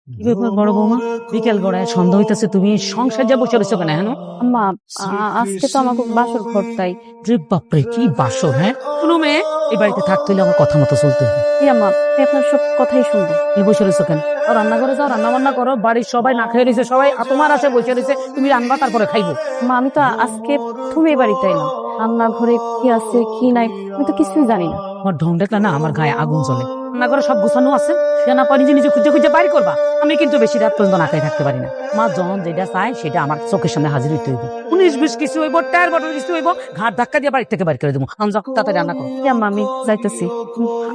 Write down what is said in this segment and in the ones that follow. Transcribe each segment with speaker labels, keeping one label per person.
Speaker 1: কি ব্যাপার বড় বৌমা, বিকেল গড়ায় সন্ধ্যা হইতেছে, তুমি সংসার যা বসে রয়েছো কেন? হ্যাঁ
Speaker 2: আম্মা, আজকে তো আমাকে বাসর ঘর, তাই।
Speaker 1: রে বাপরে, কি বাসর! হ্যাঁ, শুনো মেয়ে, এই বাড়িতে থাকতে হলে আমার কথা মতো চলতে হবে।
Speaker 2: জি আম্মা, আমি আপনার সব কথাই শুনবো।
Speaker 1: তুমি বসে রয়েছো কেন? রান্না করে যাও, রান্না বান্না করো। বাড়ির সবাই না খেয়ে রয়েছে, সবাই তোমার আছে বসে রয়েছে, তুমি রান্না তারপরে খাইবো।
Speaker 2: মা, আমি তো আজকে প্রথমে এই বাড়িতে এলাম। রান্নাঘরে কি আছে কি নাই আমি তো কিছুই জানি না।
Speaker 1: আমার ঢং দেখলে না আমার গায়ে আগুন জ্বলে। রান্না করে সব গুছানো আছে, যে না পারি নিজে নিজে খুঁজে খুঁজে বাইর করবা। আমি কিন্তু বেশি রাত পর্যন্ত না খেয়ে থাকতে পারি না। মা যখন যেটা চায় সেটা আমার চোখের সামনে হাজির হইতে হইব। 19-20 কিছু হইব, টায়ার বটল কিছু হইব, ঘাট ধাক্কা দিয়ে বাড়ি থেকে বাইর করে দেবো। আমি যখন তাড়াতাড়ি রান্না করো।
Speaker 2: জি আম্মা, আমি যাইতেছি।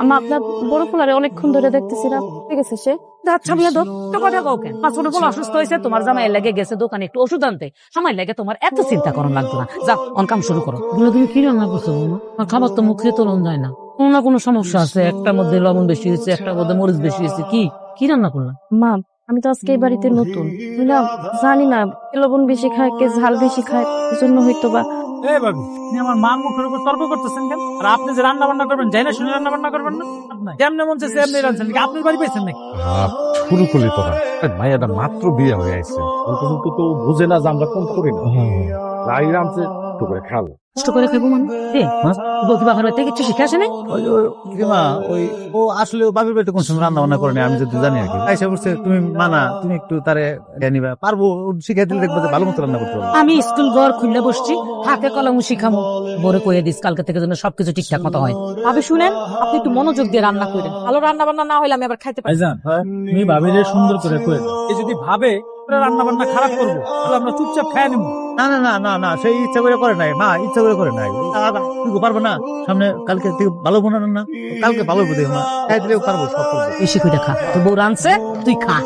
Speaker 2: আম্মা, আপনার বড় পোলারে অনেকক্ষণ ধরে দেখতেছি না, ঠিক আছে সে?
Speaker 1: আচ্ছা মিয়া দো, তো কথা কও কেন? ছোট পোলা অসুস্থ হয়েছে, তোমার জামাই লেগে গেছে দোকানে একটু ওষুধ আনতে, সময় লাগে, তোমার এত চিন্তা করণ লাগতো না। যাও অনকাম শুরু করো। তুমি কি রান্না করছো বৌমা? খাবার তো মুখে তোলন যায় না। কোনো না কোনো সমস্যা আছে, একটার মধ্যে লবণ বেশি হয়েছে, একটার মধ্যে মরিচ বেশি হয়েছে। কি কি রান্না করলাম?
Speaker 2: মা, আমি তো আজকে এই বাড়িতে নতুন, আমি না জানি না কে লবণ বেশি খায় কে ঝাল বেশি খায়, এজন্য হয়তো বা।
Speaker 3: এই ভাবি, আপনি আমার মার মুখের উপর তর্ক করতেছেন কেন? আর আপনি যে রান্না বান্না করবেন, যাই না শুনে রান্না বান্না করবেন না? যেমনি মন চাইছে এমনি রাঁধছেন নাকি? আপনার বাড়ি পাইছেন নাকি?
Speaker 4: শুরু করলি তোরা, মায়েরা মাত্র বিয়ে হয়ে আসছে, তো বুঝে না যে আমরা কোন করি না। রাই রামছে একটু করে খাবো।
Speaker 1: কষ্ট করে খাইবো মানে বউকি বাবার বাড়িতে কিছু শিখে আসে নাই?
Speaker 3: ও আসলে বাবির বাড়িতে কোন সময় রান্না বান্না করে না, আমি যদি জানি আর কি। আইসা বলছে তুমি মানা, তুমি একটু তারে নিবা, পারবো শিখাই দিলে দেখবো যে ভালো মতো রান্না করতে পারবো।
Speaker 1: আমি স্কুল ঘর খুললে বসছি, হাতে কলম শিখামো। বড় কইয়ে দিস কালকে থেকে যেন সবকিছু ঠিকঠাক মতো হয়।
Speaker 2: ভাবি শুনেন, আপনি একটু মনোযোগ দিয়ে রান্না করেন, ভালো রান্না বান্না না হলে আমি আবার খাইতে পারি।
Speaker 3: ভাইজান, তুমি ভাবিরে সুন্দর করে কয়ে দাও। এ যদি ভাবে রান্না বান্না খারাপ করবো, তাহলে আমরা চুপচাপ খাই নেবো। না না না না না, সেই ইচ্ছা করে করে নাই মা, ইচ্ছা করে করে নাই। তুই পারবো না, সামনে কালকে থেকে ভালো বোনা না, কালকে ভালো বোধ না, খাই দিলেও পারবো, সব করবো।
Speaker 1: বেশি করে খা, তো বউ রানছে তুই খা।